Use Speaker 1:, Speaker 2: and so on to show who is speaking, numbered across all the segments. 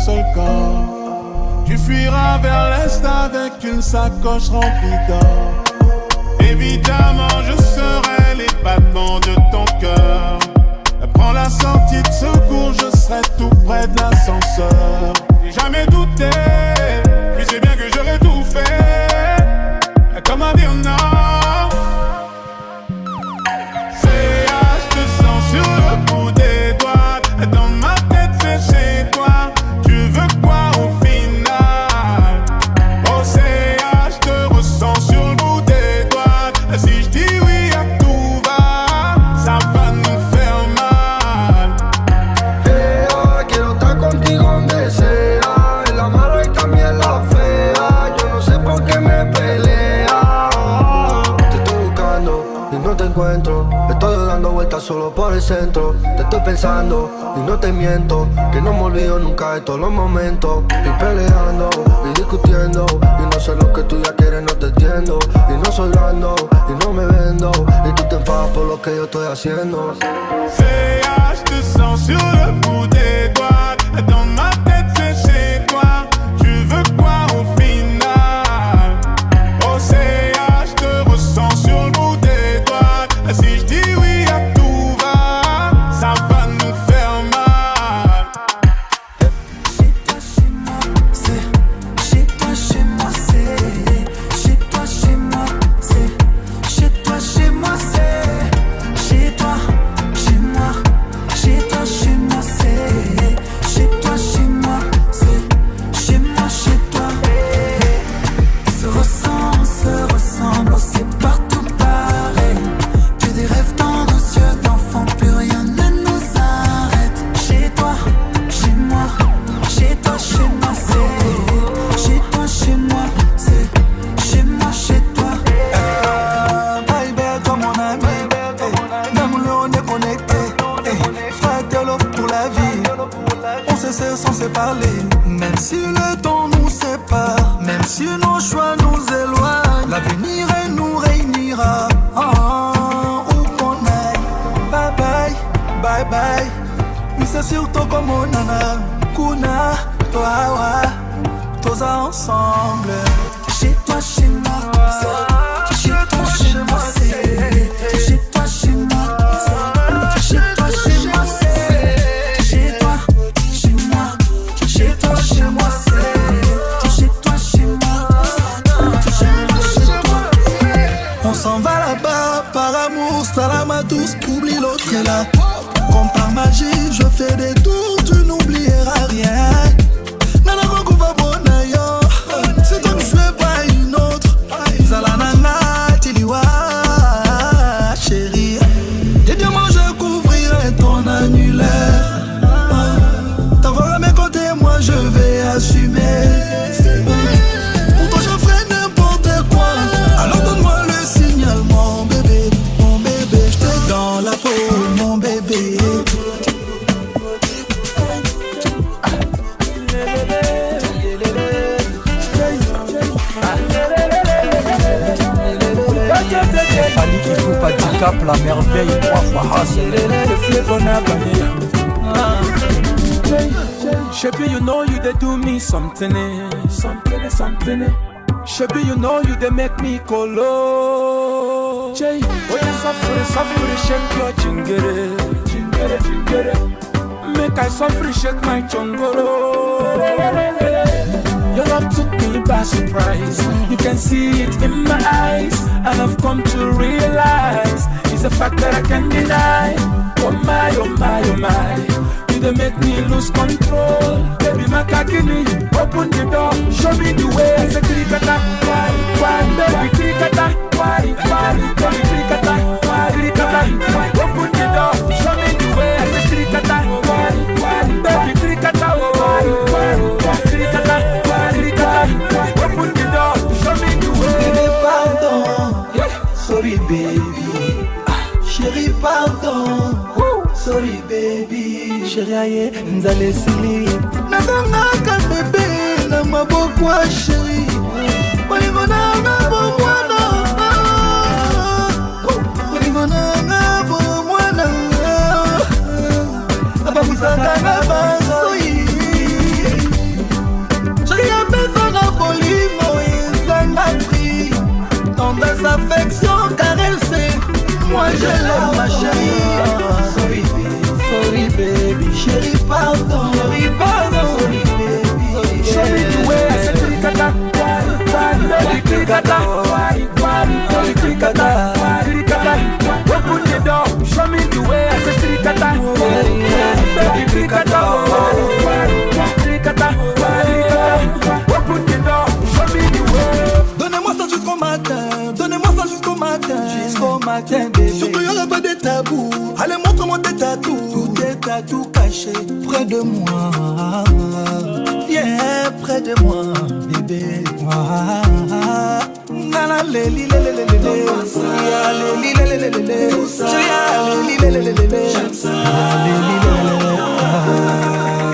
Speaker 1: seul corps. Tu fuiras vers l'est avec une sacoche remplie d'or. Évidemment je serai les battements de ton cœur. Prends la sortie de secours, je serai tout près de l'ascenseur. J'ai jamais douté, puis c'est bien que j'aurais tout fait. Comment dire non? Je te sens sur le bout des doigts. Dans ma tête c'est chez toi. Tu veux quoi au final? Oh CA, je te ressens sur le bout des doigts. Si je dis oui à tout va, ça va nous faire mal.
Speaker 2: CA, quiero estar contigo donde sea. En la mala y también la fea. Yo no sé por qué me pelea. Te estoy buscando y no te encuentro. Estoy dando vueltas solo por el centro. Te estoy pensando y no te miento, que no me olvido nunca de todos los momentos. Y peleando y discutiendo, y no sé lo que tú ya quieres, no te entiendo. Y no soy blando y no me vendo, y tú te enfadas por lo que yo estoy haciendo.
Speaker 1: CA, je te sens sur le bout des doigts. Dans ma tête c'est chez toi. Tu veux quoi au final? Oh CA, je te ressens sur le bout des doigts. Si je dis oui à tout va, ça va nous faire mal.
Speaker 3: Chez toi, chez moi, c'est chez toi, chez moi, c'est chez toi, chez moi, c'est chez toi, chez moi, c'est chez toi, chez moi, chez toi, chez moi, c'est chez toi, chez moi, c'est chez moi, chez toi. On se ressent, on se ressemble, on sait partout pareil. Que des rêves dans nos yeux d'enfants, plus rien ne nous arrête. Chez toi, chez moi, chez toi, chez moi, c'est chez toi, chez moi, c'est chez moi, chez toi. Baby, comme mon ami, même on est connecté. Fratello pour la vie, on se sait sans se parler. Même si le temps nous sépare, même si nos choix nous éloignent, l'avenir nous réunira. Où qu'on aille, bye bye, bye bye. Oui, c'est surtout comme on en a. Kuna, toi, ouais, tous ensemble. Chez toi, chez moi, c'est chez toi, chez moi, c'est chez toi, chez moi, c'est chez toi, chez moi, c'est chez toi, chez moi, chez toi, chez moi, c'est chez toi, chez moi, chez toi. On s'en va là-bas par amour, salam à tous, oublie l'autre est là. Comme par magie, je fais des tours, tu n'oublieras rien. Nana Goku va bonayo, c'est toi que je veux pas une autre. Zalanana, Tiliwa, chérie. Des diamants, je couvrirai ton annulaire. T'avoir à mes côtés, moi je vais assumer. Pour toi, je ferai n'importe quoi. Alors donne-moi le signal, mon bébé, je t'ai dans la peau, mon bébé.
Speaker 4: Fali qui coupe à 10 cap, la merveille, 3 fois le flip on a gagné. Shebi, you know you they do me something, something. Shebi, you know you they make me colo. Jay, oh you suffer, shake your chingere. Make I suffer, shake my chongoro. Your love took me by surprise. You can see it in my eyes, and I've come to realize it's a fact that I can't deny. Oh my, oh my, oh my. You they make me lose control. Baby, my kakini, open the door, show me the way. I say krikata, why, baby krikata, why, baby krikata, why, open the door, show me the way. I say krikata, why, baby krikata, why, krikata, why, open the door, show me the way.
Speaker 3: Baby, pardon, sorry baby. Chérie, pardon, sorry baby. Chérie, aye, nzale sili. Nakangaka bébé, na mabokwa chérie. Bolingo nanga bomwana. Bolingo nanga bomwana. Ababusaka nga basoyi.
Speaker 4: Ricata, Ricata, open the door, show me the way.
Speaker 3: Donnez-moi ça jusqu'au matin, donnez-moi ça jusqu'au matin. Jusqu'au matin, bébé. Surtout y'aura pas de tabou. Allez, montre-moi tes tatous. Tous tes tatous cachés près de moi. Viens près de moi, bébé. Nana, leli, leli, leli, leli. Leli, leli, leli, leli. Leli, leli, leli, leli. J'aime ça.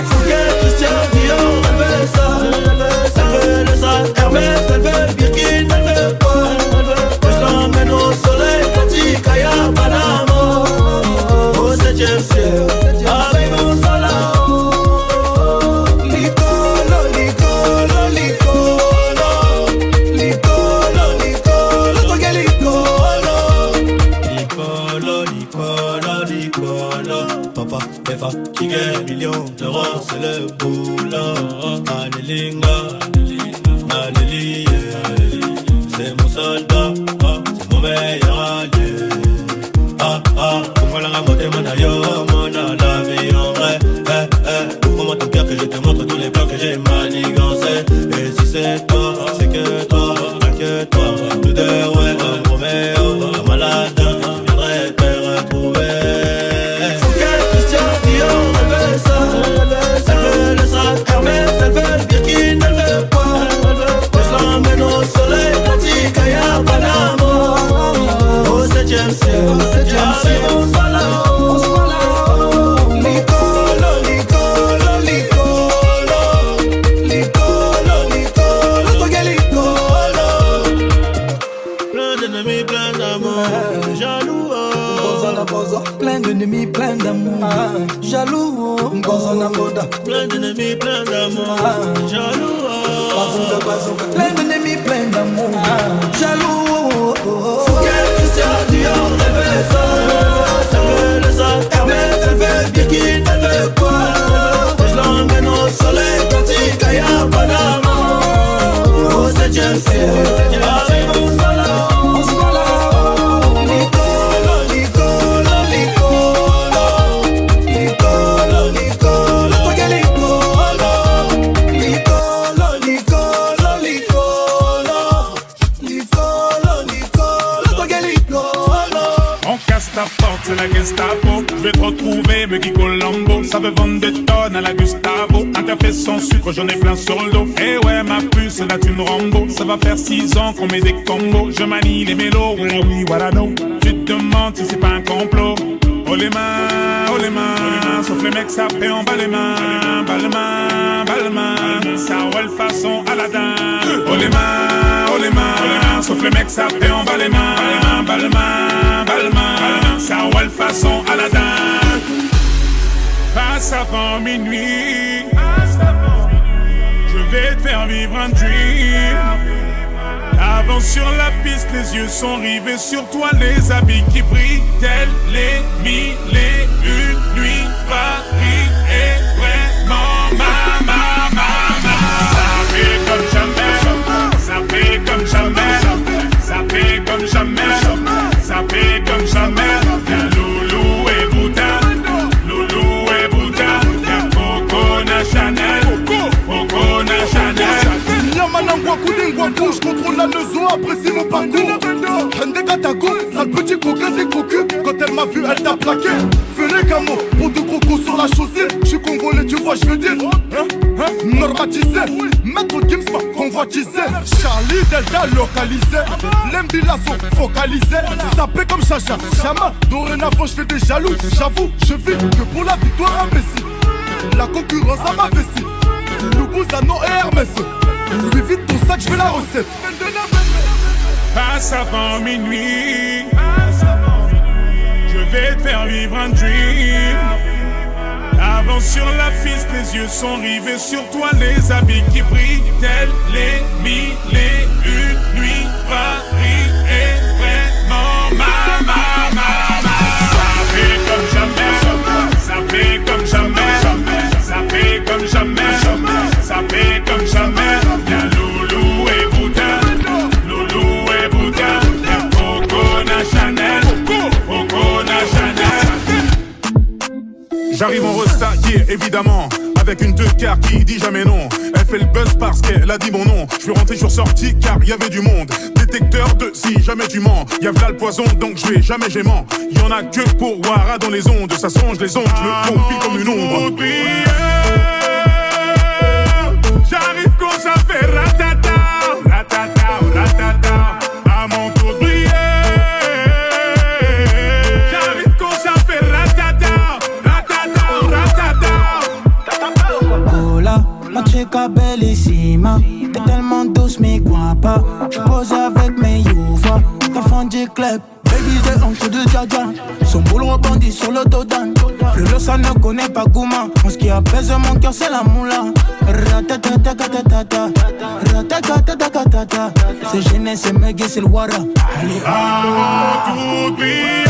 Speaker 3: Fouquet, Christian Dior, elle veut ça. Elle veut le sale Hermès, elle veut le Birkin, elle veut quoi? Que je l'emmène au soleil, petit Kaya, Panama. Au 7e ciel, avec mon salon. Licolo, licolo, licolo. Licolo, licolo, toi qui licolo. Licolo, licolo, licolo. Papa, les femmes qui gagnent millions d'euros, c'est le boulot. Alléluia. Alléluia, c'est mon soldat, c'est mon meilleur allié. Pourquoi la ramoter mon aïe, mon la vie en vrai. Ouvre-moi ton cœur que je te montre tous les plans que j'ai manigancés. Et si c'est toi, c'est que toi, inquiète-toi. Nous deux, ouais, comme Roméo, comme Aladdin, je viendrai te retrouver. Fouquet, Christian Dior, elle veut ça. Elle veut le sale Hermès, elle veut le Birkin, elle veut quoi? L'emmène au soleil, petit Kaya, Panama. Au 7e ciel, avec mon salon. Licolo, licolo, licolo. Licolo, licolo, toi qui licolo. Plein d'ennemis, plein d'amour, jaloux. Plein d'ennemis, plein d'amour, jaloux. Plein d'ennemis, plein d'amour, jaloux. Plein d'ennemis, plein d'amour, jaloux. Fouquet, Christian Dior, elle veut ça. Elle veut le sale Hermès, elle veut Birkin, elle veut quoi? Je l'emmène au soleil, petit Kaya, Panama. Au 7e ciel, avec mon salon. Licolo, licolo, licolo. Licolo, licolo, toi qui licolo. Licolo, licolo, licolo. Licolo, licolo, toi qui licolo.
Speaker 1: On casse ta porte, c'est la Gestapo. Je vais te retrouver, me Guy Colombo. Ça veut vendre des tonnes à la Gustavo. Un café sans sucre, j'en ai plein sur le dos. Eh ouais, ma puce, là tu une Rambo. Ça va faire 6 ans qu'on met des combos. Je manie les mélos, oui, voilà, no. Tu te demandes si c'est pas un complot. Oh les mains, sauf les mecs, ça fait en bas les mains. Bas les mains, ça roule façon Aladdin. Oh les mains, sauf les mecs, ça fait en bas les mains. Bas les mains, ça roule façon Aladdin. Passe avant minuit, je vais te faire vivre un dream. Avance sur la piste, les yeux sont rivés sur toi, les habits qui brillent, tels les mille et une nuits. Paris est vraiment ma. Ça fait comme jamais, ça fait comme jamais, ça fait comme jamais, ça fait comme jamais. Y'a Loulou et Bouddha, Loulou et Bouddha, y'a Coco na Chanel, Coco na Chanel.
Speaker 5: Yamanangwa Koudingwakou, je contrôle la leçon, apprécie mon parcours. Hende Katako, sale petit coquin des cocus. Quand elle m'a vu, elle t'a plaqué. Fais les camos, pour de crocos sur la chaussée. Je suis congolais, tu vois, je veux dire. Normatisé, maître Gims m'a convoitisé. Charlie Delta localisé. L'Mbila sont focalisés. Sapé comme Chacha, Chama. Dorénavant, je fais des jaloux. J'avoue, je vis que pour la victoire imbécile. La concurrence à ma vessie. Loubouzanon et Hermès. Lui vite ton sac, je fais la recette.
Speaker 1: Passe avant minuit, je vais te faire vivre un dream. Avance sur la piste, les yeux sont rivés sur toi, les habits qui brillent, tels les mille et une nuits. Paris est vraiment ma. Ça fait comme jamais, ça fait comme jamais, ça fait comme jamais, ça fait comme jamais. Y'a Loulou et Bouddha, Loulou et Bouddha, y'a Coco na Chanel, Coco na Chanel. J'arrive en resta, oublié, évidemment. Avec une deux quarts qui dit jamais non. Elle fait le buzz parce qu'elle a dit mon nom. Je suis rentré, je suis ressorti car y avait du monde. Détecteur de si jamais tu mens. Y'a là le poison donc je vais jamais j'aimant. Y'en a que pour Wara dans les ondes. Ça songe les ondes, je me confie comme une ombre. J'arrive quand ça fait ratata, ratata, ratata. À mon tour de briller. J'arrive quand ça fait ratata, ratata, ratata.
Speaker 3: Hola, ma chica bellissima. T'es tellement douce, mais guapa. J'pose avec mes youvas. T'as fond du club. Baby, des hanches de Jaja. Son boulot rebondit sur le dodan. Fleur, ça ne connaît pas Gouma. Ce qui apaise mon cœur, c'est la moula. Ratatatatata. Ratatatatata. C'est gêné, c'est méga, c'est le wara. Allez,
Speaker 1: tout briller.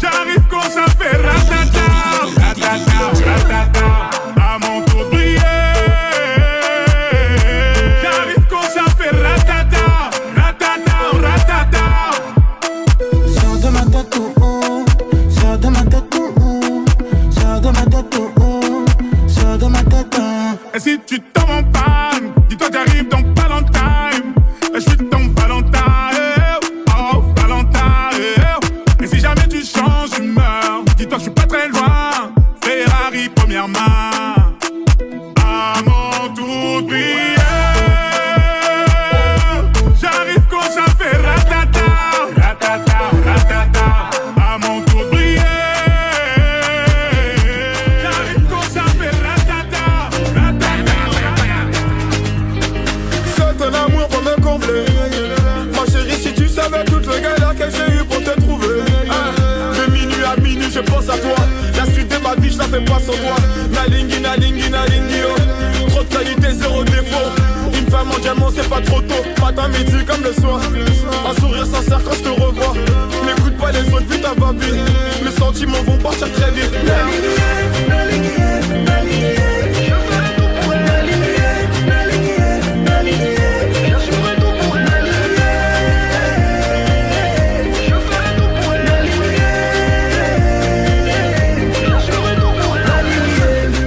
Speaker 1: J'arrive quand ça fait ratata, ratata, ratata. À mon tour de briller. J'arrive quand ça fait ratata, ratata, ratata.
Speaker 3: sors de ma tête, oh, oh. Sors de ma tête, oh, oh. Sors de ma tête, oh, oh. Sors de ma tête, oh.
Speaker 1: Et si tu tombes en panne, dis-toi que j'arrive dans pas longtemps. Je suis ton Valentin, oh Valentin. Et si jamais tu changes d'humeur, dis-toi que je suis pas très loin. Ferrari première main. À mon tour de briller. J'arrive quand ça fait ratata, ratata, ratata. À mon tour de briller. J'arrive quand ça fait ratata, ratata, ratata.
Speaker 5: C'est un amour pour me combler. Ma chérie, si tu savais toutes les galères que j'ai eu pour te trouver. De minuit à minuit, je pense à toi. La suite de ma vie, je la fais pas sans toi. Nalingui, nalingui, nalingui, oh. Trop de qualité, zéro défaut. Une femme en diamant, c'est pas trop tôt. Matin, midi, comme le soir. Un sourire sincère quand je te revois. N'écoute pas les autres, vite à va vite. Les sentiments vont partir très vite.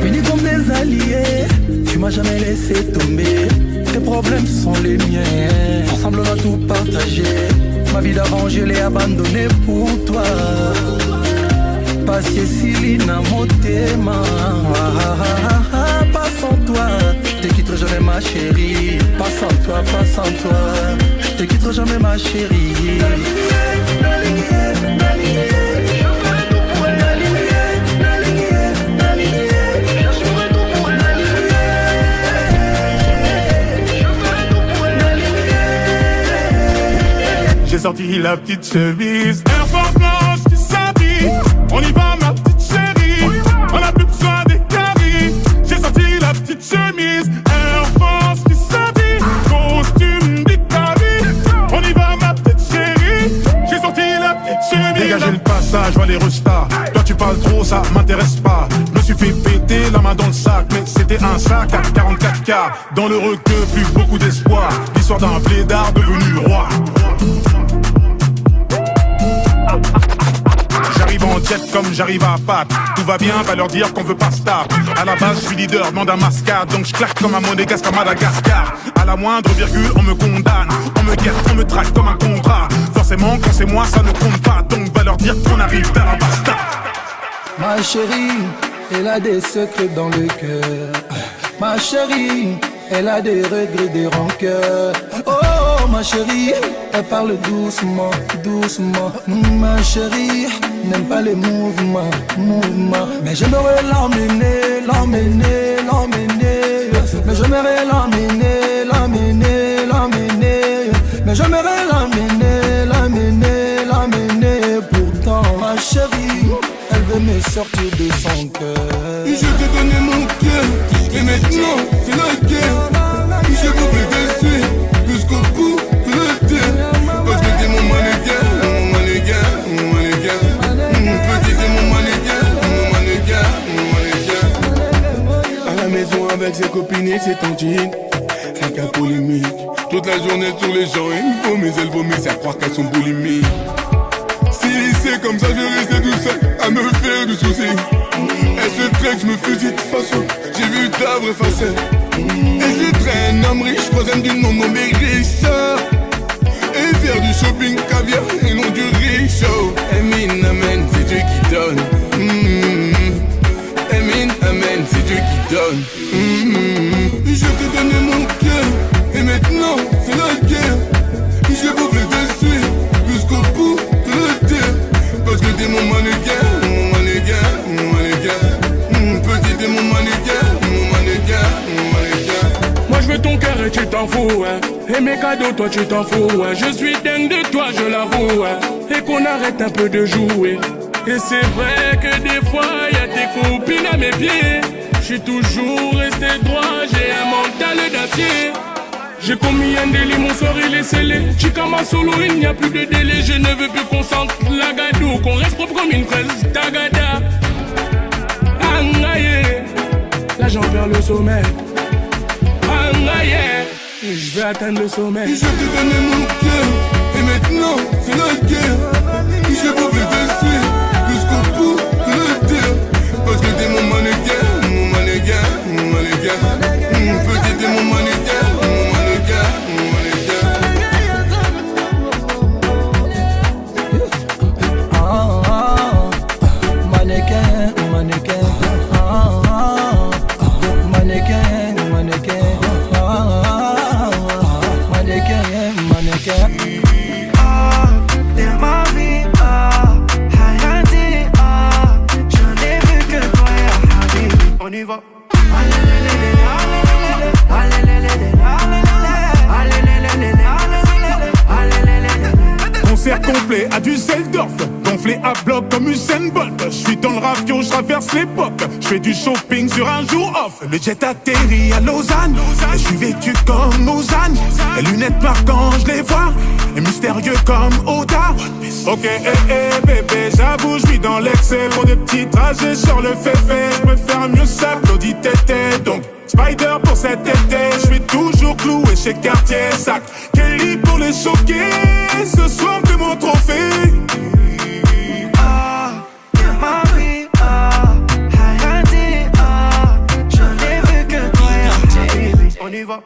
Speaker 4: Unis comme des alliés, tu m'as jamais laissé tomber. Tes problèmes sont les miens, ensemble on a tout partagé. Ma vie d'avant je l'ai abandonnée pour toi. Pas si Lina motema, pas sans toi. Je te quitterai jamais ma chérie, pas sans toi, pas sans toi. Je te quitterai jamais ma chérie.
Speaker 1: J'ai sorti la petite chemise Air Force blanche qui s'habille. On y va ma petite chérie. On a plus besoin des caries. J'ai sorti la petite chemise Air Force qui s'habille. Costume d'Italie. On y va ma petite chérie. J'ai sorti la petite chemise. Dégagez le passage, va les restas. Toi tu parles trop, ça m'intéresse pas. Je me suis fait péter la main dans le sac. Mais c'était un sac à 44K. Dans le requeu, plus beaucoup d'espoir. L'histoire d'un blédard devenu roi. J'arrive en jet comme j'arrive à Pâques. Tout va bien, va leur dire qu'on veut pas se taper. À la base, je suis leader, demande un mascade. Donc je claque comme un monégasque à Madagascar. À la moindre virgule, on me condamne. On me guette, on me traque comme un contrat. Forcément, quand c'est moi, ça ne compte pas. Donc va leur dire qu'on arrive dans la basta.
Speaker 4: Ma chérie, elle a des secrets dans le cœur. Ma chérie, elle a des regrets, des rancœurs. Oh, ma chérie, elle parle doucement, doucement. Ma chérie, n'aime pas les mouvements, mouvements. Mais j'aimerais l'emmener, l'emmener, l'emmener. Mais j'aimerais l'emmener, l'emmener, l'emmener. Mais j'aimerais l'emmener, l'emmener, l'emmener. Pourtant, ma chérie, elle veut me sortir de son cœur.
Speaker 5: Je t'ai donné mon cœur, et maintenant c'est la guerre. Je vous fais dessus, jusqu'au bout de la terre. Parce que t'es mon mannequin, mon mannequin, mon mannequin. Petit t'es mon mannequin, mon mannequin, mon mannequin. À la maison avec ses copines et ses tontines. Rien qu'à polémique. Toute la journée sur les gens, il faut mais elle vomit, c'est à croire qu'elles sont boulimiques. vie, c'est comme ça je restais tout seul à me faire du souci. Elle se traite, je me fusille de façon, j'ai vu ta vraie facette. Elle se traîne, homme riche, troisième du nom, non mais riche. Et faire du shopping caviar et non du riche. Amen, amen, c'est Dieu qui donne. Amen, amen, c'est Dieu qui donne. Je t'ai donné mon cœur, et maintenant c'est la guerre. J'ai beau te suivre jusqu'au bout de la terre. Parce que t'es mon mannequin, mon mannequin, mon mannequin. Petit t'es mon mannequin, mon mannequin, mon mannequin.
Speaker 4: Moi je veux ton cœur et tu t'en fous, hein. Et mes cadeaux toi tu t'en fous, hein. Je suis dingue de toi, je l'avoue, hein. Et qu'on arrête un peu de jouer. Et c'est vrai que des fois y'a tes copines à mes pieds. Je suis toujours resté droit, j'ai un mental d'acier. J'ai commis un délit, mon sort il est scellé. Chikama solo, il n'y a plus de délai. Je ne veux plus qu'on sente la gadou, qu'on reste propre comme une fraise tagada. Angaye, là j'en perds le sommeil. Angaye, je vais atteindre le sommet.
Speaker 5: Je t'ai donné mon cœur, et maintenant c'est la guerre. J'ai beau te suivre jusqu'au bout de la terre. Parce que t'es mon mannequin, mon mannequin, mon mannequin. Petit t'es mon mannequin, mon mannequin, mon mannequin.
Speaker 3: Mannequin, mannequin. Mannequin, mannequin. Mannequin, mannequin.
Speaker 6: T'es ma vie, Hayati, je n'ai vu que toi, ya Habibi. On y va.
Speaker 1: Concert complet à Düsseldorf, gonflé à bloc comme Usain Bolt. Je suis dans le ravio, je traverse l'époque. Je fais du shopping sur un jour off. Le jet atterrit à Lausanne, et je suis vêtu comme Lausanne. Les lunettes noires quand je les vois, et mystérieux comme Oda. Ok, bébé, j'avoue, je vis dans l'excès. Pour des petits trajets sur le féfé, je préfère mieux ça, Claudie Tété. Donc Spider pour cet été, je suis toujours cloué chez Cartier Sac. Kelly pour les choquer, ce soir t'es mon trophée.
Speaker 6: Ma vie, Hayati, je n'ai vu que toi, ya Habibi. On y va.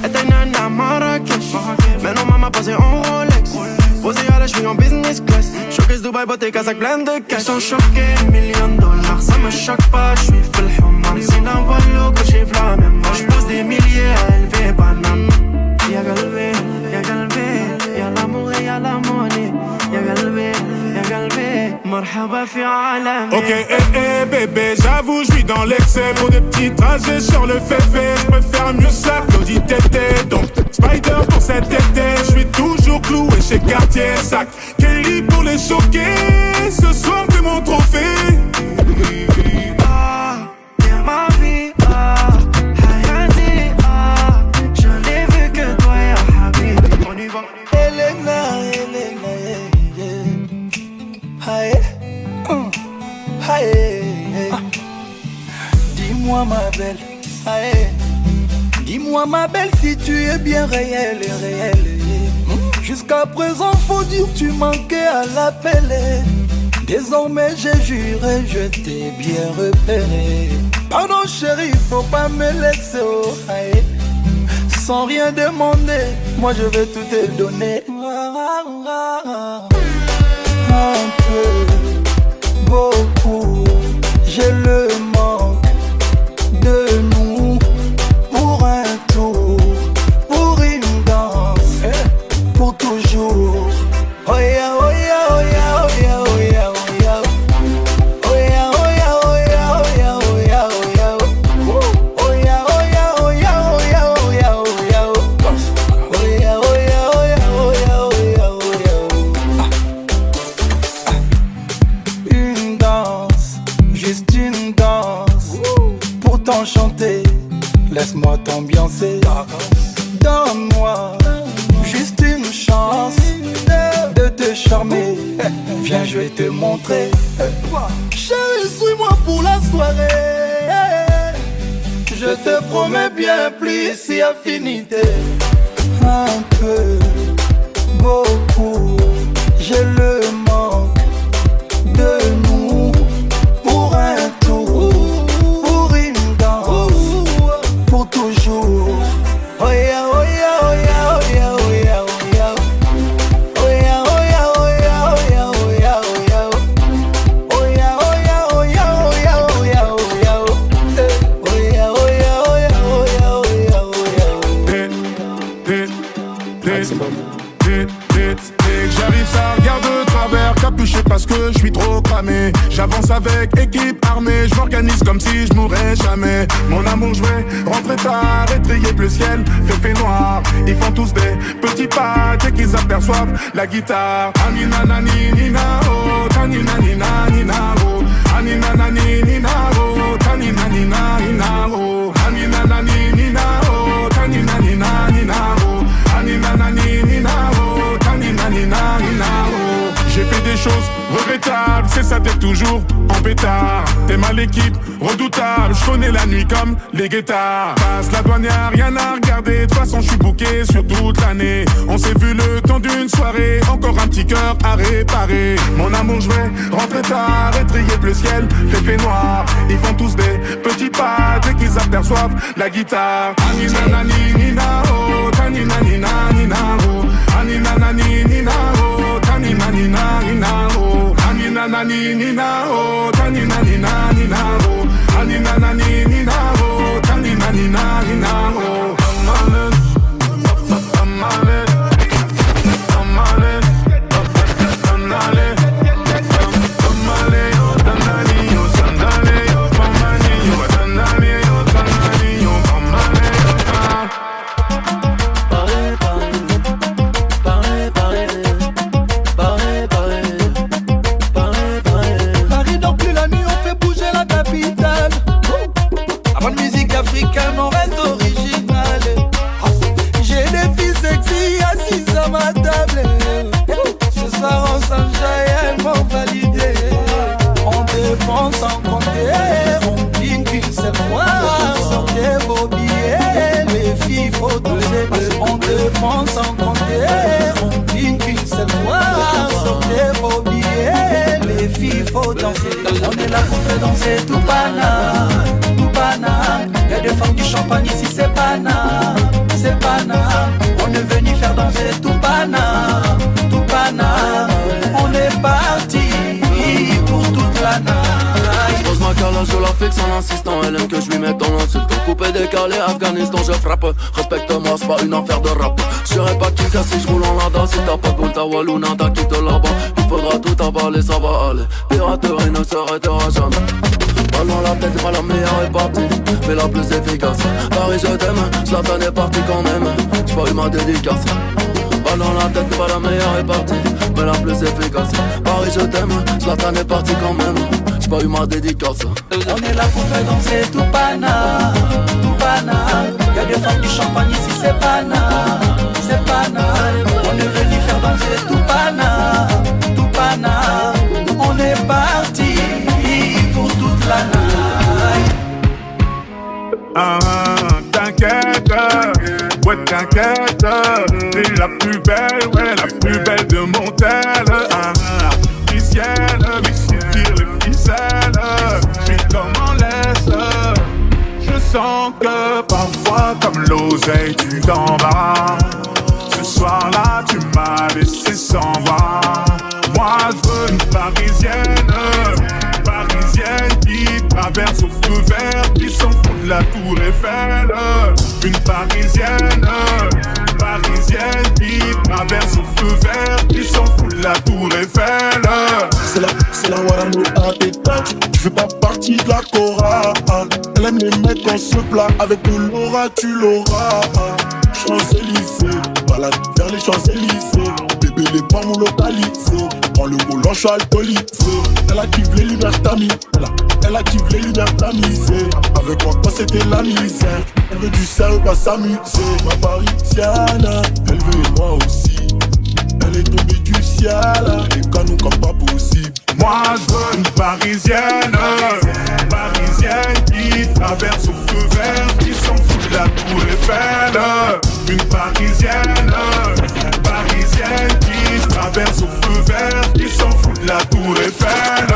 Speaker 6: Était nana Marrakech, maintenant maman posée en Rolex. Posée à la cheville en business class. Showcase Dubaï, beauté, casaque pleine de cash. Ils sont choqués, $1 000 000, ça me choque pas, j'suis full human. C'est un volo que j'ai la même. J'pose des milliers à élever banane. Y'a galvé, y'a l'amour et y'a la monnaie. Y'a galvé, marhaba fi alam.
Speaker 1: Ok, bébé, j'avoue, je vis dans l'excès. Pour des petits trajets sur le féfé, je préfère mieux ça, Claudie Tété. Donc Spider pour cet été, je suis toujours cloué chez Cartier Sac. Kelly pour les choquer, ce soir t'es mon trophée.
Speaker 6: Ma vie, Hayati, je n'ai vu que toi, ya Habibi. On y va.
Speaker 3: Elena, Haye, haye. Dis-moi ma belle, haye. Dis-moi ma belle si tu es bien réelle. Jusqu'à présent faut dire que tu manquais à l'appel. Désormais j'ai juré, je t'ai bien repéré. Pardon chérie, faut pas me laisser oh, haye. Sans rien demander, moi je vais tout te donner. Un peu, beaucoup, j'ai le manque de nous. Pour un tour, pour une danse, pour toujours. Oh yeah, oh yeah, oh yeah, oh yeah, oh yeah, oh yeah. Oh yeah, oh yeah, oh yeah, oh yeah, oh yeah, oh yeah. Oh yeah, oh yeah, oh yeah, oh yeah, oh yeah, oh yeah. Oh yeah, oh yeah, oh yeah, oh yeah, oh yeah, oh yeah. Une danse, juste une danse, pour t'enchanter. Laisse-moi t'ambiancer. Donne-moi juste une chance de te charmer. Viens, je vais te montrer. Chérie, suis-moi pour la soirée. Je
Speaker 2: te promets bien plus si affinité.
Speaker 3: Un peu, beaucoup, j'ai le manque de nous. Pour un tour, pour une danse, pour toujours. Oh yeah, oh yeah, oh yeah, oh yeah, oh yeah, oh yeah. Oh yeah, oh yeah, oh yeah, oh yeah, oh yeah, oh yeah. Oh yeah, oh yeah, oh yeah, oh yeah, oh yeah, oh yeah. Oh yeah, oh yeah, oh yeah, oh yeah, oh yeah,
Speaker 1: Dès que j'arrive, ça regarde de travers, capuché parce que je suis trop cramé. J'avance avec équipe armée, je m'organise comme si je mourrais jamais. Mon amour, je vais rentrer tard, étrier bleu ciel, fait noir. Ils font tous des petits pas dès qu'ils aperçoivent la guitare. Anina nani nina oh, tanina nina nina oh. Anina nani nina oh, tanina nina nina oh. Anina nani nina oh, tanina nina nina oh. Anina nani nina oh, tanina nina nina oh. J'ai fait des choses regrettables, c'est ça t'es toujours en pétard. T'es mal l'équipe, redoutable, je connais la nuit comme les guettards. Passe la douane, y'a rien à regarder, de toute façon je suis booké sur toute l'année. On s'est vu le temps d'une soirée, encore un petit cœur à réparer. Mon amour, je vais rentrer tard, étrier bleu ciel, fait noir. Ils font tous des petits pas dès qu'ils aperçoivent la guitare. Anina nani nina oh, tanina nina nina oh. Anina nani nina oh, tanina nina nina oh. Anina nani nina oh, tanina nina nina oh. Anina nani nina oh, tanina nina nina oh.
Speaker 3: Africaine, on reste original. J'ai des filles sexy assises à ma table. Ce soir on s'enjaille, elles m'ont validé. On dépense sans compter, on vit qu'une seule fois. Sortez vos billets, les filles faut doser. On dépense sans compter, on vit qu'une seule fois. Sortez vos billets, les filles faut danser. On est là pour faire danser tout pana, tout pana. Y'a des femmes du champagne ici, c'est pana, c'est pana. On est venu faire danser tout pana, tout pana. On est parti pour toute la night.
Speaker 6: Je pose ma calage, je la fixe en insistant. Elle aime que je lui mette dans l'insulte. Coupé, décalé, Afghanistan, je frappe. Respecte-moi, c'est pas une affaire de rap. J'serai pas Kika si j'roule en lada. Si t'as pas de boule, ta Wallouna, t'as quitté là-bas. Il faudra tout avaler, ça va aller. Piraterie ne s'arrêtera jamais. Pas dans la tête, pas la meilleure est partie, mais la plus efficace. Paris je t'aime, Zlatan est parti quand même. J'ai pas eu ma dédicace. Pas dans la tête, pas la meilleure est partie, mais la plus efficace. Paris je t'aime, Zlatan est parti quand même. J'ai pas eu ma dédicace.
Speaker 3: On est là pour faire danser tout pana, tout pana. Y'a des femmes du champagne ici, c'est pana, c'est pana. On est venu faire danser tout pana, tout pana. On est parti pour toute la night.
Speaker 1: Ah, t'inquiète, ouais t'inquiète. T'es la plus belle, ouais la plus belle de mon tel. Artificielle, tire les ficelles. J'suis comme en laisse. Je sens que parfois comme l'oseille tu t'embarras. Ce soir-là tu m'as laissé sans voix. Moi je veux une parisienne, parisienne qui traverse au feu vert, qui s'en fout de la tour Eiffel. Une parisienne, parisienne qui traverse au feu vert, qui s'en fout de la tour Eiffel.
Speaker 5: C'est la Warano à tes têtes. Tu fais pas partie de la chorale. Elle aime les mecs en se plat. Avec de l'aura tu l'auras. Champs-Élysées, balade vers les Champs-Élysées. Bébé les pas mon localisé. Prends le volant, je suis alcoolisé. Elle active les libertamis. Elle active les libertamisés. Avec moi quand c'était la misère. Elle veut du sérieux, pas s'amuser. Ma parisienne, elle veut moi aussi. Elle est tombée du ciel. Les canons comme pas possible.
Speaker 1: Moi je veux une parisienne, parisienne qui traverse au feu vert, qui Eiffel. Une parisienne qui se traverse au feu vert, qui s'en fout de la tour Eiffel.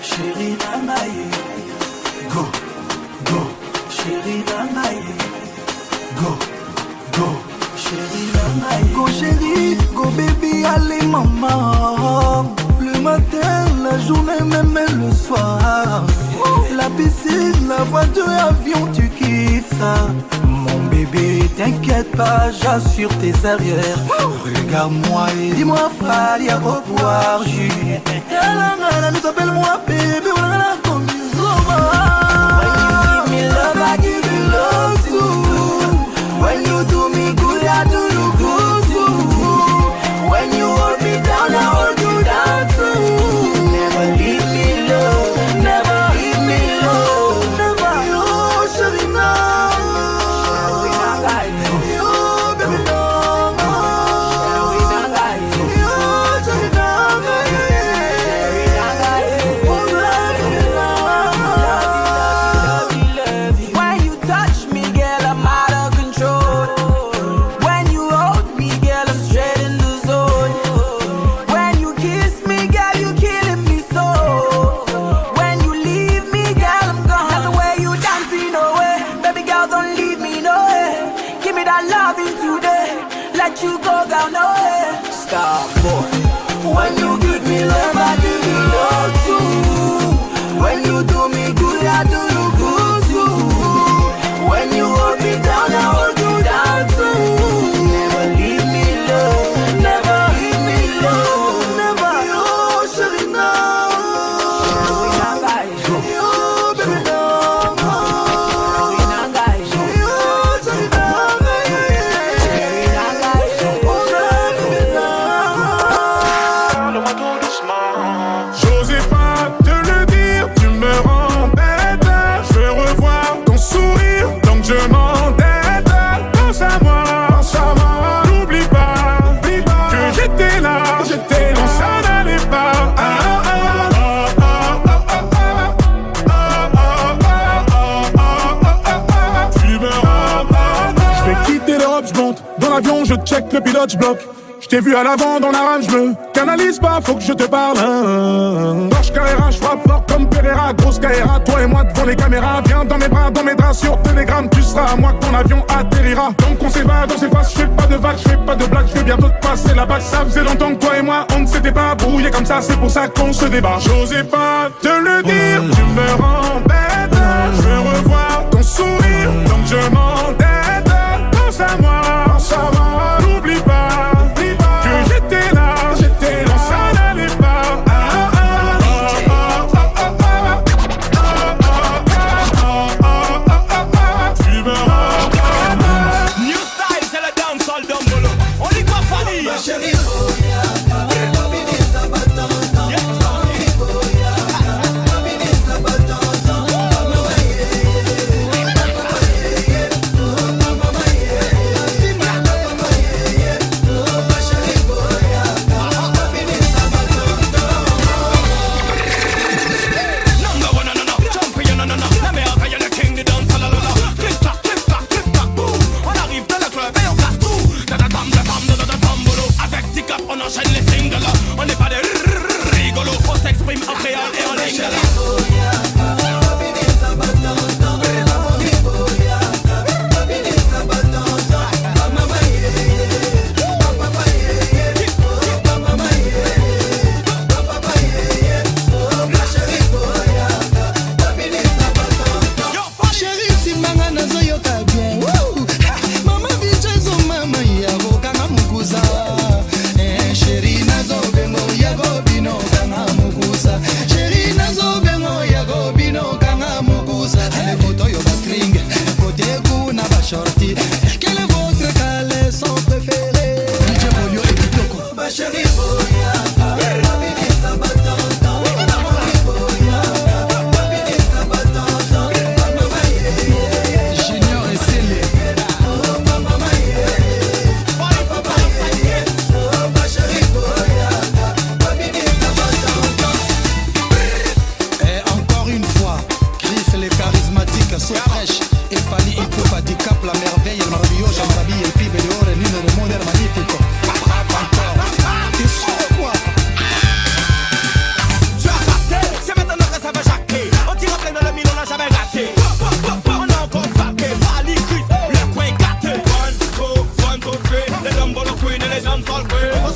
Speaker 3: Chérie Namaye, go, go, chérie Namaye, go, go, chérie Namaye. Go chérie, go baby, allez maman. Le matin, la journée, même le soir. La piscine, la voiture, l'avion, tu kiffes ça. Mon bébé, t'inquiète pas, j'assure tes arrières. Regarde-moi et dis-moi, Fali, à revoir, Jules. Nous appelle-moi bébé, on a la commission. When you give me love, I give you love too. When you do me good, I do you good too. When you hold me down, I hold you down too. Never leave me low, never leave me low. Never, yo, chérie, non. Yo, baby, non. Yo, chérie, non. When you touch me, girl, I'm out of control. When you hold me, girl, I'm straight in the zone. When you kiss me, girl, you killing me so. When you leave me, girl, I'm gone. That's the way you dancing, no way. Baby girl, don't leave me, no way. Give me that loving today. Let you go, girl, no way. Stop, boy. When you give me love, I give you love too. When you do me good, I do you good too. When you hold me down, I hold you down too. Never leave me low, never leave me low. Never, yo, chérie, non. Yo, baby, non. Yo, chérie,
Speaker 1: J'osais pas te le dire, tu me rends bête. Je veux revoir ton sourire, donc je m'endette. Pense à moi, n'oublie pas que j'étais là quand ça n'allait pas. Tu me rends bête. Je vais quitter l'Europe, je monte dans l'avion, je check le pilote, je bloque. Je t'ai vu à l'avant dans la rame, je me canalise pas, faut que je te parle. Porsche Carrera, je frappe fort comme Pereira. Grosse Carrera, toi et moi devant les caméras. Viens dans mes bras, dans mes draps, sur Telegram. Tu seras à moi que ton avion atterrira. Donc on s'évade, on s'efface, je fais pas de vagues, je fais pas de blagues. Je vais bientôt te passer la bague. Ça faisait longtemps que toi et moi, on ne s'était pas brouillé comme ça. C'est pour ça qu'on se débat. J'osais pas te le dire, tu me rends bête. Je veux revoir ton sourire, donc je m'endette. Pense à moi, n'oublie pas que j'étais là quand ça n'allait pas. Tu me rends
Speaker 7: New style, c'est la dancehall d'Ombolo. On dit quoi, Fanny?
Speaker 3: Ma chérie,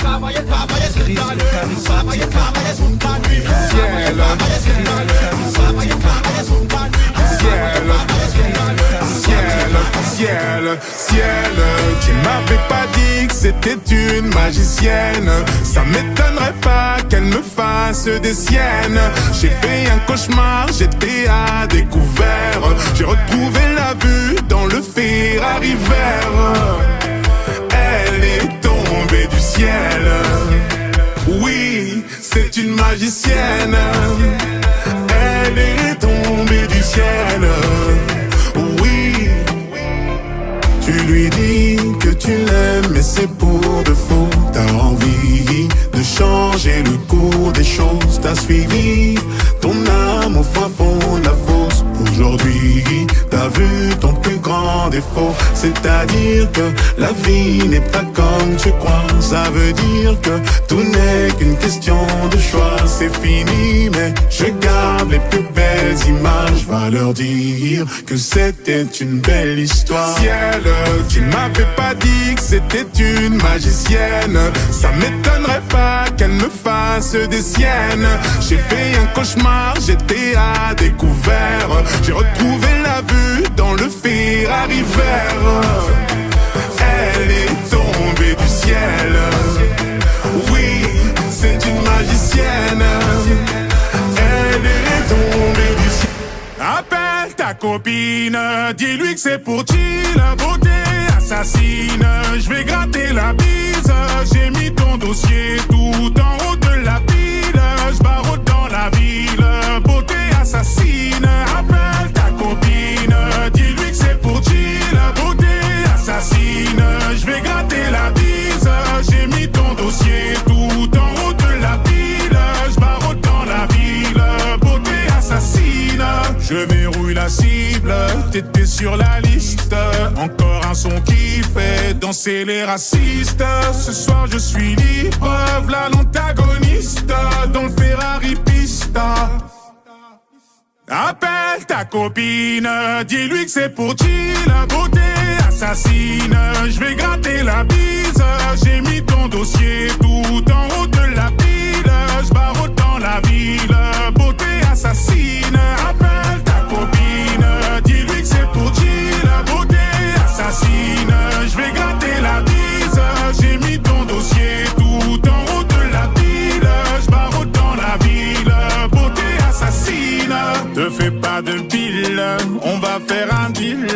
Speaker 7: travailler toute la nuit. Travailler toute la nuit.
Speaker 1: Ciel, ciel, ciel, tu m'avais pas dit que c'était une magicienne. Ça m'étonnerait pas qu'elle me fasse des siennes. J'ai fait un cauchemar, j'étais à découvert. J'ai retrouvé la vue dans le Ferrari vert. Elle est tombée du ciel. Oui, c'est une magicienne. Elle est tombée du ciel. Oui, tu lui dis que tu l'aimes, mais c'est pour de faux. T'as envie de changer le cours des choses. T'as suivi ton âme au fin fond de la fosse. Aujourd'hui, t'as vu ton plus grand défaut. C'est-à-dire que la vie n'est pas comme tu crois. Ça veut dire que tout n'est qu'une question de choix. C'est fini, mais je garde les plus belles images. Va leur dire que c'était une belle histoire. Ciel, tu m'avais pas dit que c'était une magicienne. Ça m'étonnerait pas qu'elle me fasse des siennes. J'ai fait un cauchemar, j'étais à découvert. J'ai retrouvé la vue dans le Ferrari vert. Elle est tombée du ciel. Oui, c'est une magicienne. Elle est tombée du ciel. Appelle ta copine, dis-lui que c'est pour chill. Beauté assassine, je vais gratter la bise. J'ai mis ton dossier tout en haut de la pile. Je barre dans la ville, beauté assassine. Appelle ta copine, dis-lui que c'est pour chill. Beauté assassine, je vais gratter la bise. J'ai mis ton dossier tout en haut de la pile. Je barre dans la ville, beauté assassine. Je verrouille la cible, t'étais sur la liste. Encore un son qui fait danser les racistes. Ce soir je suis libre, v'là l'antagoniste dans le Ferrari Pista. Appelle ta copine, dis-lui que c'est pour chill. Beauté assassine, je vais gratter la bise. J'ai mis ton dossier tout en haut de la pile. Je barre dans la ville, beauté assassine. Appelle ta copine, dis-lui que c'est pour chill. Beauté assassine, je vais gratter la bise. J'ai mis ton dossier tout en haut de la pile. Je barre dans la ville, beauté assassine. Te fais pas de pile, on va faire un deal.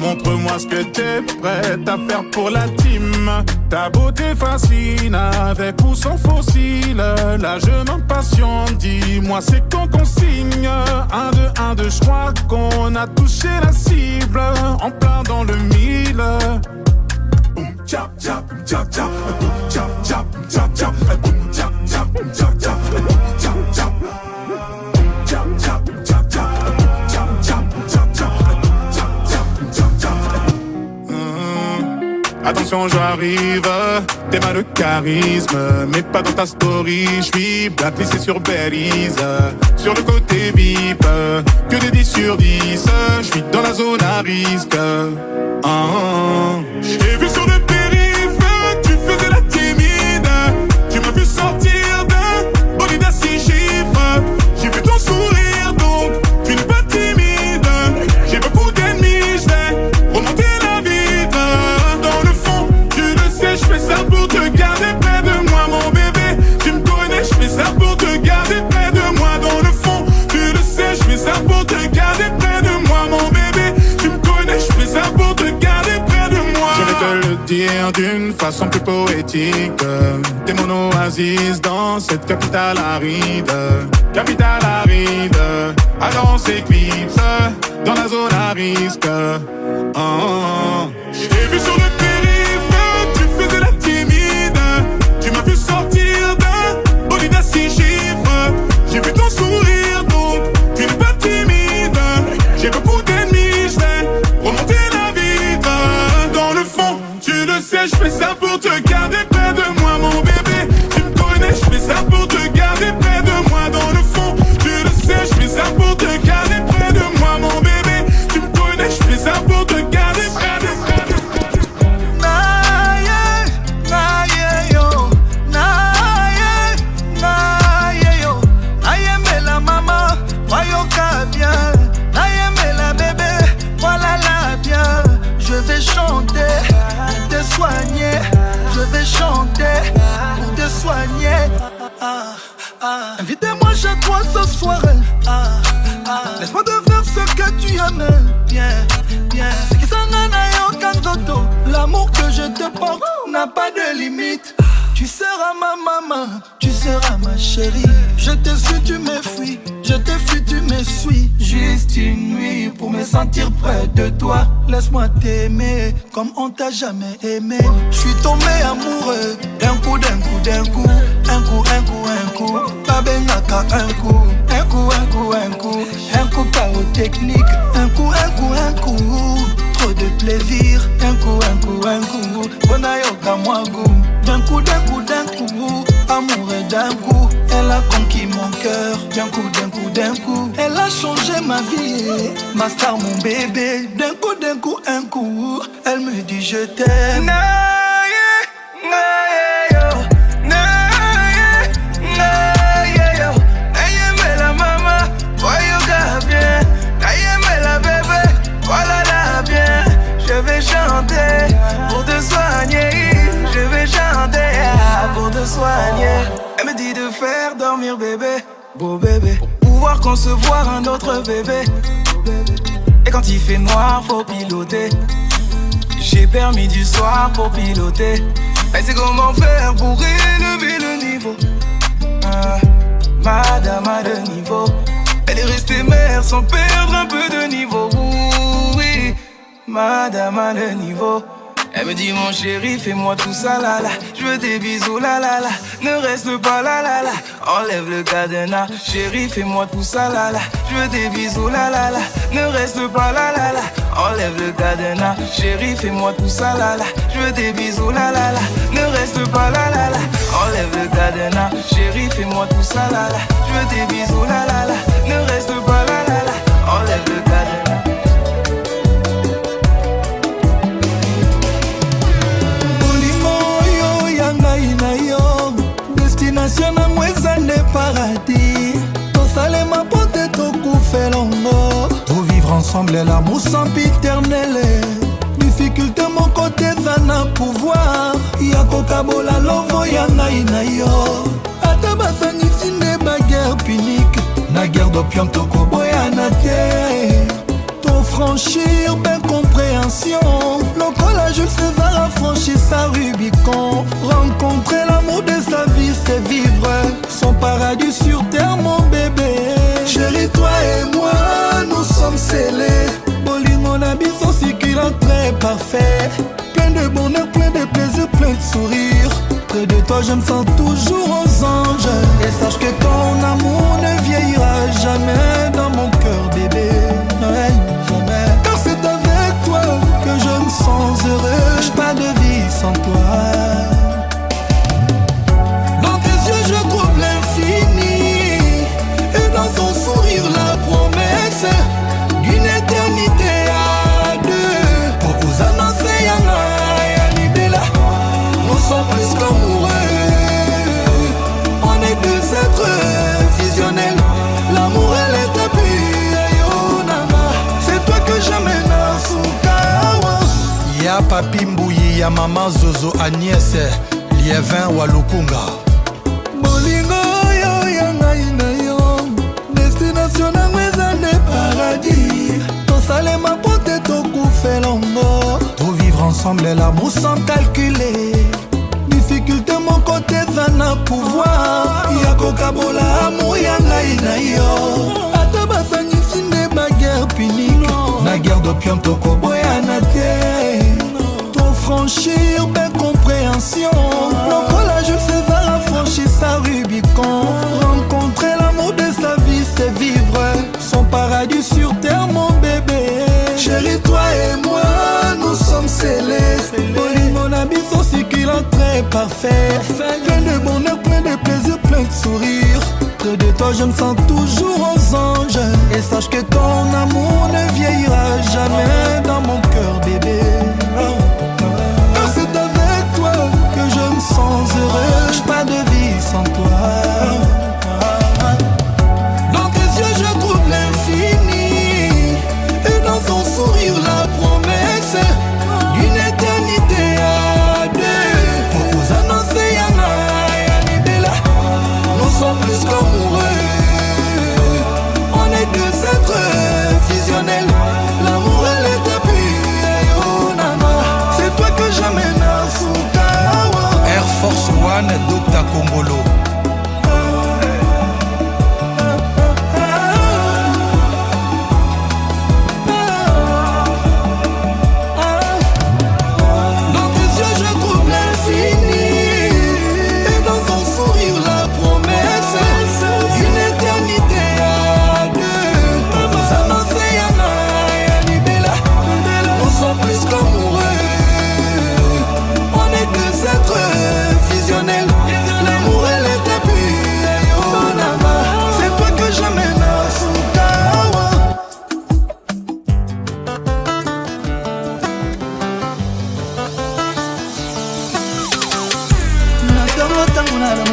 Speaker 1: Montre-moi ce que t'es prête à faire pour la team. Ta beauté fascine, avec ou sans fossile. Là je m'impatiente, dis-moi c'est quand qu'on signe. 1, 2, 1, 2, je crois qu'on a touché la cible. En plein dans le mille. Chap, chap, chap, chap, chap, chap, chap, chap, chap, chap, chap, chap, chap. Attention j'arrive, t'es mal de charisme. Mais pas dans ta story, j'suis blacklisté sur Belize. Sur le côté VIP, que des 10 sur 10. J'suis dans la zone à risque. J'ai vu sur le périph', tu faisais la timide. Tu m'as vu sortir d'un bolide à 6 chiffres. J'ai vu ton sourire donc tu n'es pas timide. J'ai beaucoup d'ennemis, j'vais remonter la vitre. Dans le fond, tu le sais, j'fais ça pour te garder près de moi mon bébé. Tu me connais, j'fais ça pour te garder près de moi. Dans le fond, tu le sais, j'fais ça pour te garder près de moi mon bébé. Tu me connais, j'fais ça pour te garder près de moi. Je vais te le dire d'une façon plus poétique. T'es mon oasis dans cette capitale aride. Capitale aride, alors on s'éclipse dans la zone à risque. J'ai vu sur le périph', tu faisais la timide. Tu m'as vu sortir d'un bolide à 6 chiffres. J'ai vu ton sourire donc tu n'es pas timide. J'ai beaucoup d'ennemis, j'vais remonter la vitre. Dans le fond, tu le sais, j'fais ça pour te garder près de moi mon bébé. Tu me connais, j'fais ça pour te garder près de moi. Dans le fond, tu le sais, j'fais ça pour te garder près de moi mon bébé. Tu me connais, j'fais ça pour te garder près de moi.
Speaker 3: soigner. Invitez-moi chez toi ce soir. Laisse-moi te faire ce que tu aimes. Bien, bien. C'est qui s'en a aucun dodo. L'amour que je te porte n'a pas de limite. Tu seras ma maman, tu seras ma chérie. Je te suis, tu me fuis. Je te fuis, tu me suis. Juste une nuit pour me sentir près de toi. Laisse-moi t'aimer comme on t'a jamais aimé. Je suis tombé amoureux d'un coup, d'un coup, d'un coup. Un coup, un coup, un coup. Babengaka un coup. Un coup, un coup, un coup. Un coup pyrotechnique. Un coup, un coup, un coup. Trop de plaisir. Un coup, un coup, un coup. Bonayoka moi goût. D'un coup, d'un coup, d'un coup. Amoureux d'un coup. Elle a conquis mon cœur. D'un coup, d'un coup, d'un coup. Elle a changé ma vie. Ma star, mon bébé. D'un coup, un coup. Elle me dit je t'aime.
Speaker 6: Je vais chanter pour te soigner. Je vais chanter pour te soigner. Elle me dit de faire dormir bébé, beau bébé, pour pouvoir concevoir un autre bébé. Et quand il fait noir, faut piloter. J'ai permis du soir pour piloter. Elle sait comment faire pour élever le niveau. Madame a de niveau. Elle est restée mère sans perdre un peu de niveau. Oui, madame a le niveau. Elle me dit mon chéri, fais-moi tout ça là là. Je veux des bisous là là là. Ne reste pas là là là. Enlève le cadenas. Chéri, fais-moi tout ça là là. Je veux des bisous là là là. Ne reste pas là là là. Enlève le cadenas. Chéri, fais-moi tout ça là là. Je veux des bisous là là là. Ne reste pas là là là. Enlève le cadenas. Chéri, fais-moi tout ça là là. Je veux des bisous là là là. Ne reste pas là là là. Enlève le cadenas.
Speaker 3: Destination na mweza ne paradis. Tosalema pote tokufelongo. Pour vivre ensemble l'amour sans piternel. Difficulté mon côté zana pouvoir. Yako kabola lovo ya ngai na yo. Ata basangisi ne ba guerre punique. Na guerre d'opium tokoboya na te. Ton franchir ben compréhension. Lokola Jules César a franchi sa Rubicon. Rencontrer l'amour de sa vie, c'est vivre son paradis sur terre, mon bébé. Chérie, toi et moi, nous sommes scellés. Bolingo na biso circulant très parfait. Plein de bonheur, plein de plaisir, plein de sourire. Près de toi, je me sens toujours aux anges. Et sache que ton amour ne vieillira jamais dans mon cœur, bébé. Ouais, jamais. Car c'est avec toi que je me sens heureux. J'ai pas de vie sans toi. Dans tes yeux, je trouve l'infini. Et dans ton sourire, la promesse d'une éternité à deux. Pour vous annoncer, Yana et Anibela, nous sommes presque amoureux. On est deux êtres fusionnels. L'amour et l'établi. C'est toi que j'amène à Soukawa. Ya papi Mbouyi, ya maman Zozo Agnès, Lievin Walukunga. Bolingo yo ya ngai na yo. Destination na mweza ne paradis. Tosalema pote tokufelongo. Pour vivre ensemble l'amour sans calculer. Difficulté mon côté zana pouvoir. Yako kabola amour ya ngai na yo. Ata basangisi ne ba guerre punique. Na guerre d'opium tokoboya na te. Ton franchir ben compréhension. Lokola Jules César a franchi sa Rubicon. Rencontrer l'amour de sa vie, c'est vivre son paradis sur terre, mon bébé. Chérie, toi et moi, nous sommes scellés. Bolingo na biso circulant très parfait. Plein de bonheur, plein de plaisir, plein de sourire. Près de toi, je me sens toujours aux anges. Et sache que ton amour ne vieillira jamais dans mon cœur, bébé. Car c'est avec toi que je me sens heureux. J'ai pas de vie sans toi. Dans tes yeux, je trouve l'infini. Et dans ton sourire, la promesse d'une éternité à deux. Pour vous annoncer, Yana et Anibela.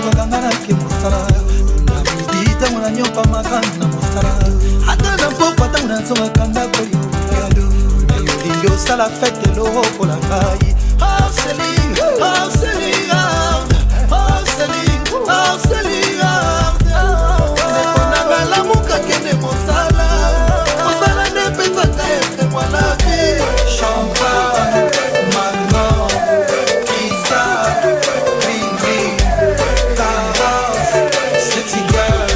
Speaker 3: bakanga na ke mosala na midi ntango na nyoka makani na mosala ata na pokwa ntango na nzongaka ndako yo na yo lingi osala fete lokola ngai harceling harceling harceling harceling nekonanga lamuka kende mosala mosala nde penzaka ete mwana vi champagne mango kisa ringi taras sexy girls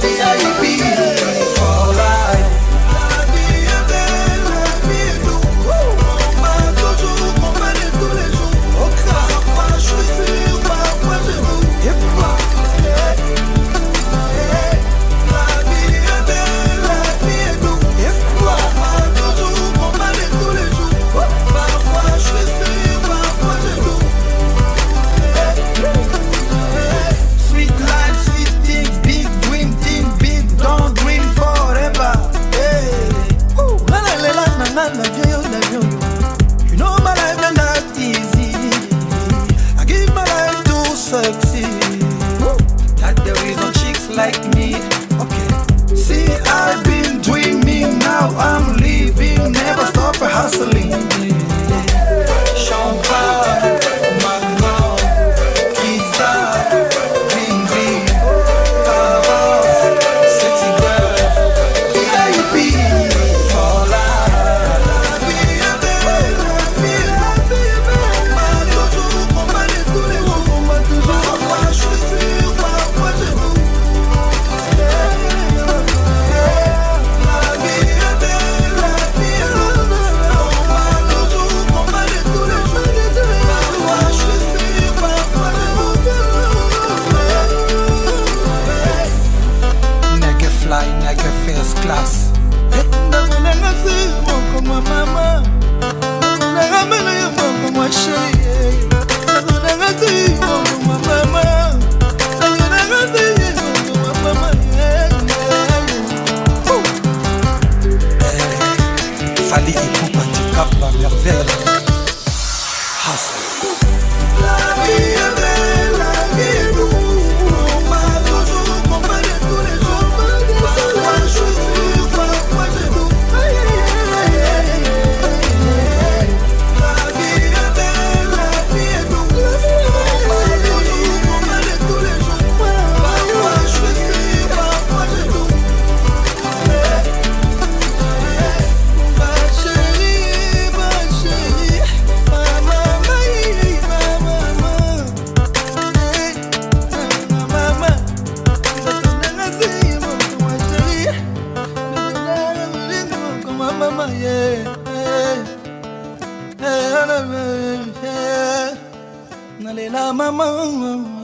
Speaker 3: VIP for life. La vie est belle, la vie est douce. On m'a toujours comparé tous les jours. Parfois je suis sûr, parfois je doute. La vie est belle, la vie est douce. On m'a toujours comparé tous les jours. Parfois je suis sûr, parfois je doute. Sweet life, sweet things, big dream, think big, don't dream forever. Hey, la la la la la la la yo la yo. You know my life ain't that easy. I give my life to succeed. That there is no chicks like me. Okay. See, I've been dreaming, now I'm living, never stop hustling. Champagne, mango, kisa, ring ring, taras, sexy girls, VIP for life. La vie est belle, la vie est belle. On m'a toujours comparé tous les jours. Parfois je suis sûr, parfois je doute. La vie est belle, la vie est douce. On m'a toujours comparé tous les jours. Parfois je suis sûr, parfois je doute. Nigga fly, nigga first class. Nakunanga si moko mwa mama. Nakunanga meno yo moko mwa chérie. Nakunanga si moko mwa mama. Nakunanga si moko mwa mama. Fali Ipupa Tikapa merveille. La vie est belle, la vie est douce. On m'a toujours comparé tous les jours. Parfois je suis sûr, parfois je doute. La vie est belle, la vie est douce. On m'a toujours comparé tous les jours. Parfois je suis sûr, parfois je doute. Ma chérie, ma maman, mama, yeah, yeah, yeah, yeah, yeah, yeah, yeah, yeah, yeah,